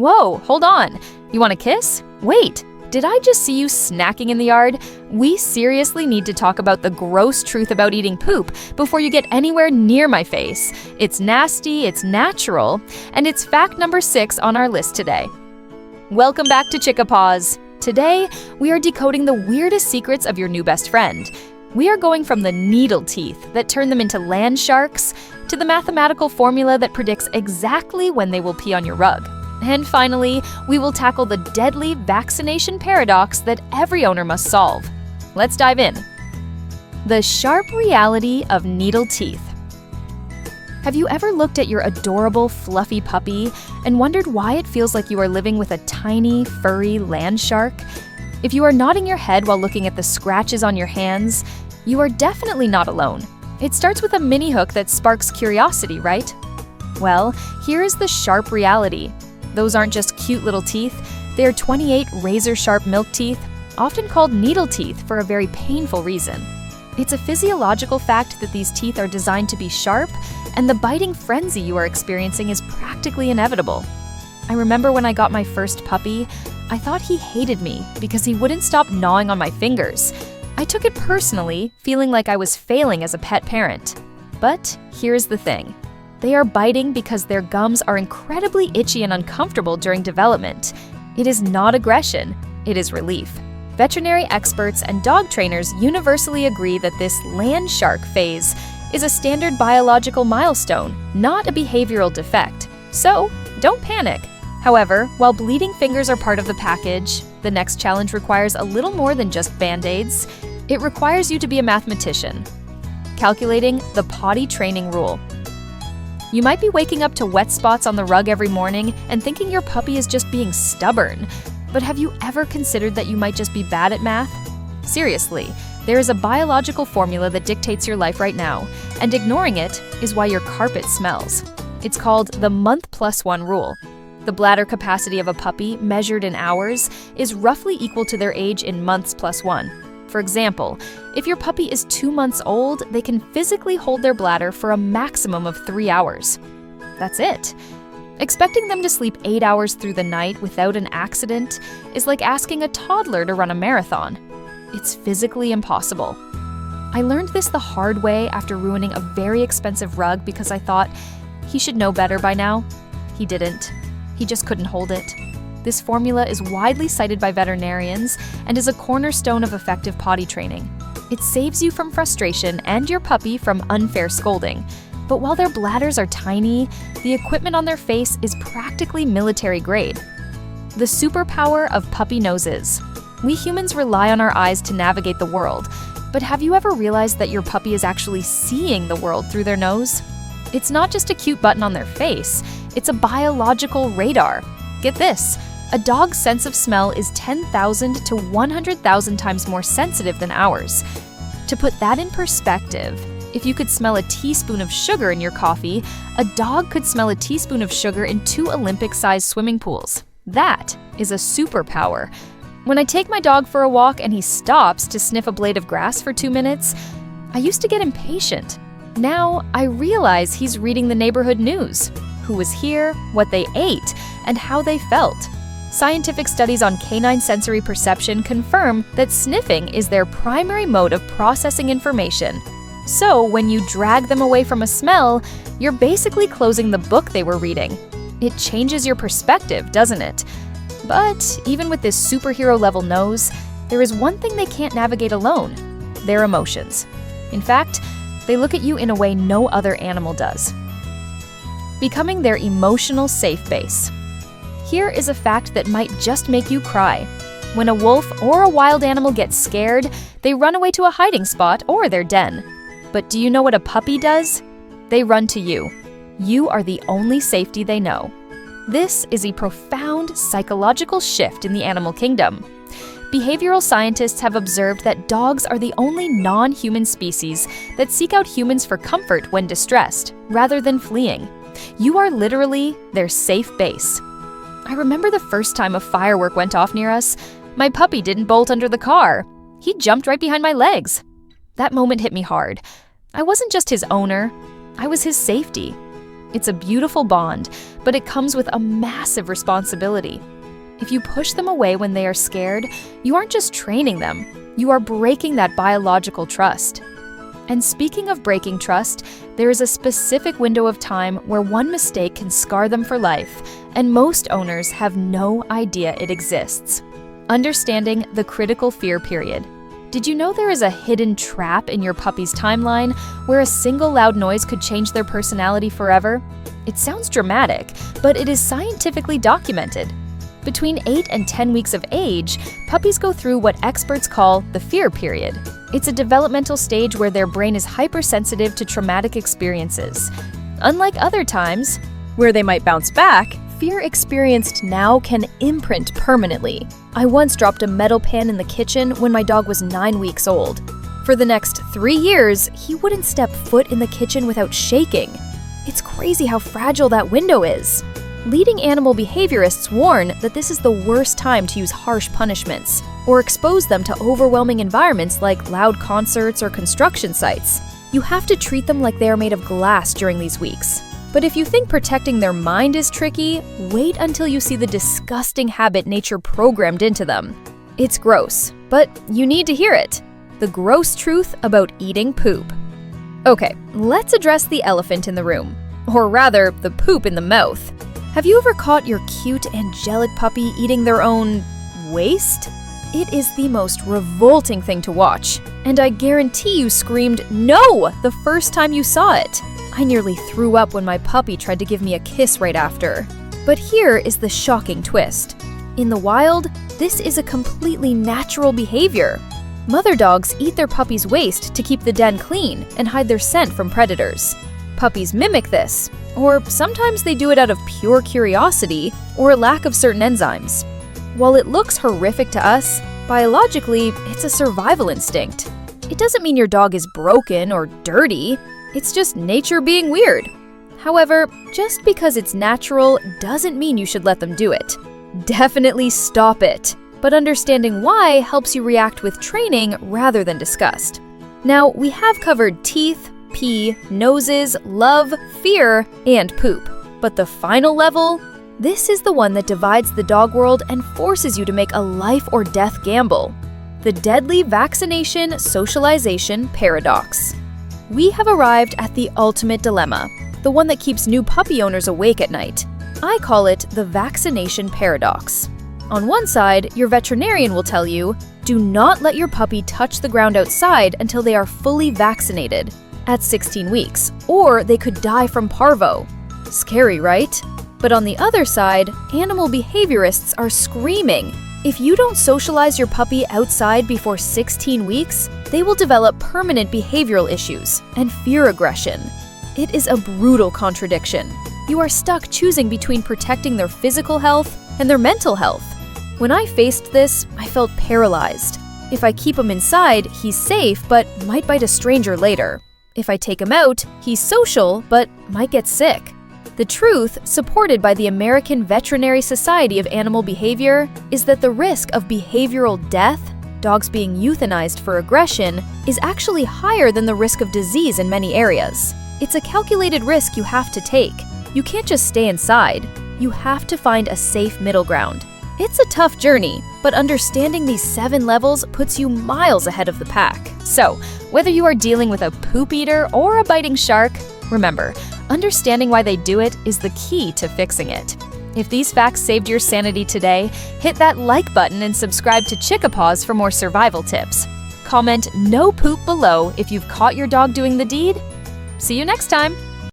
Whoa, hold on. You want a kiss? Wait, did I just see you snacking in the yard? We seriously need to talk about the gross truth about eating poop before you get anywhere near my face. It's nasty, it's natural, and it's fact number 6 on our list today. Welcome back to ChickaPaws. Today, we are decoding the weirdest secrets of your new best friend. We are going from the needle teeth that turn them into land sharks to the mathematical formula that predicts exactly when they will pee on your rug. And finally, we will tackle the deadly vaccination paradox that every owner must solve. Let's dive in. The sharp reality of needle teeth. Have you ever looked at your adorable, fluffy puppy and wondered why it feels like you are living with a tiny, furry land shark? If you are nodding your head while looking at the scratches on your hands, you are definitely not alone. It starts with a mini hook that sparks curiosity, right? Well, here is the sharp reality. Those aren't just cute little teeth, they are 28 razor-sharp milk teeth, often called needle teeth for a very painful reason. It's a physiological fact that these teeth are designed to be sharp, and the biting frenzy you are experiencing is practically inevitable. I remember when I got my first puppy, I thought he hated me because he wouldn't stop gnawing on my fingers. I took it personally, feeling like I was failing as a pet parent. But here's the thing. They are biting because their gums are incredibly itchy and uncomfortable during development. It is not aggression, it is relief. Veterinary experts and dog trainers universally agree that this land shark phase is a standard biological milestone, not a behavioral defect. So, don't panic. However, while bleeding fingers are part of the package, the next challenge requires a little more than just band-aids. It requires you to be a mathematician. Calculating the potty training rule. You might be waking up to wet spots on the rug every morning and thinking your puppy is just being stubborn. But have you ever considered that you might just be bad at math? Seriously, there is a biological formula that dictates your life right now, and ignoring it is why your carpet smells. It's called the month plus 1 rule. The bladder capacity of a puppy, measured in hours, is roughly equal to their age in months plus 1. For example, if your puppy is 2 months old, they can physically hold their bladder for a maximum of 3 hours. That's it. Expecting them to sleep 8 hours through the night without an accident is like asking a toddler to run a marathon. It's physically impossible. I learned this the hard way after ruining a very expensive rug because I thought, he should know better by now. He didn't. He just couldn't hold it. This formula is widely cited by veterinarians and is a cornerstone of effective potty training. It saves you from frustration and your puppy from unfair scolding. But while their bladders are tiny, the equipment on their face is practically military grade. The superpower of puppy noses. We humans rely on our eyes to navigate the world, but have you ever realized that your puppy is actually seeing the world through their nose? It's not just a cute button on their face, it's a biological radar. Get this. A dog's sense of smell is 10,000 to 100,000 times more sensitive than ours. To put that in perspective, if you could smell a teaspoon of sugar in your coffee, a dog could smell a teaspoon of sugar in 2 Olympic-sized swimming pools. That is a superpower. When I take my dog for a walk and he stops to sniff a blade of grass for 2 minutes, I used to get impatient. Now I realize he's reading the neighborhood news, who was here, what they ate, and how they felt. Scientific studies on canine sensory perception confirm that sniffing is their primary mode of processing information. So when you drag them away from a smell, you're basically closing the book they were reading. It changes your perspective, doesn't it? But even with this superhero-level nose, there is one thing they can't navigate alone: their emotions. In fact, they look at you in a way no other animal does. Becoming their emotional safe base. Here is a fact that might just make you cry. When a wolf or a wild animal gets scared, they run away to a hiding spot or their den. But do you know what a puppy does? They run to you. You are the only safety they know. This is a profound psychological shift in the animal kingdom. Behavioral scientists have observed that dogs are the only non-human species that seek out humans for comfort when distressed, rather than fleeing. You are literally their safe base. I remember the first time a firework went off near us. My puppy didn't bolt under the car. He jumped right behind my legs. That moment hit me hard. I wasn't just his owner, I was his safety. It's a beautiful bond, but it comes with a massive responsibility. If you push them away when they are scared, you aren't just training them, you are breaking that biological trust. And speaking of breaking trust, there is a specific window of time where one mistake can scar them for life, and most owners have no idea it exists. Understanding the critical fear period. Did you know there is a hidden trap in your puppy's timeline where a single loud noise could change their personality forever? It sounds dramatic, but it is scientifically documented. Between 8 and 10 weeks of age, puppies go through what experts call the fear period. It's a developmental stage where their brain is hypersensitive to traumatic experiences. Unlike other times, where they might bounce back, fear experienced now can imprint permanently. I once dropped a metal pan in the kitchen when my dog was 9 weeks old. For the next 3 years, he wouldn't step foot in the kitchen without shaking. It's crazy how fragile that window is. Leading animal behaviorists warn that this is the worst time to use harsh punishments or expose them to overwhelming environments like loud concerts or construction sites. You have to treat them like they are made of glass during these weeks. But if you think protecting their mind is tricky, wait until you see the disgusting habit nature programmed into them. It's gross, but you need to hear it. The gross truth about eating poop. Okay, let's address the elephant in the room. Or rather, the poop in the mouth. Have you ever caught your cute, angelic puppy eating their own waste? It is the most revolting thing to watch, and I guarantee you screamed "No!" the first time you saw it. I nearly threw up when my puppy tried to give me a kiss right after. But here is the shocking twist. In the wild, this is a completely natural behavior. Mother dogs eat their puppy's waste to keep the den clean and hide their scent from predators. Puppies mimic this, or sometimes they do it out of pure curiosity or a lack of certain enzymes. While it looks horrific to us, biologically, it's a survival instinct. It doesn't mean your dog is broken or dirty, it's just nature being weird. However, just because it's natural doesn't mean you should let them do it. Definitely stop it, but understanding why helps you react with training rather than disgust. Now, we have covered teeth, pee, noses, love, fear, and poop. But the final level? This is the one that divides the dog world and forces you to make a life or death gamble. The deadly Vaccination Socialization Paradox. We have arrived at the ultimate dilemma, the one that keeps new puppy owners awake at night. I call it the Vaccination Paradox. On one side, your veterinarian will tell you, do not let your puppy touch the ground outside until they are fully vaccinated at 16 weeks, or they could die from parvo. Scary, right? But on the other side, animal behaviorists are screaming. If you don't socialize your puppy outside before 16 weeks, they will develop permanent behavioral issues and fear aggression. It is a brutal contradiction. You are stuck choosing between protecting their physical health and their mental health. When I faced this, I felt paralyzed. If I keep him inside, he's safe but might bite a stranger later. If I take him out, he's social but might get sick. The truth, supported by the American Veterinary Society of Animal Behavior, is that the risk of behavioral death, dogs being euthanized for aggression, is actually higher than the risk of disease in many areas. It's a calculated risk you have to take. You can't just stay inside. You have to find a safe middle ground. It's a tough journey, but understanding these 7 levels puts you miles ahead of the pack. So, whether you are dealing with a poop eater or a biting shark, remember, understanding why they do it is the key to fixing it. If these facts saved your sanity today, hit that like button and subscribe to ChickaPaws for more survival tips. Comment "no poop" below if you've caught your dog doing the deed. See you next time!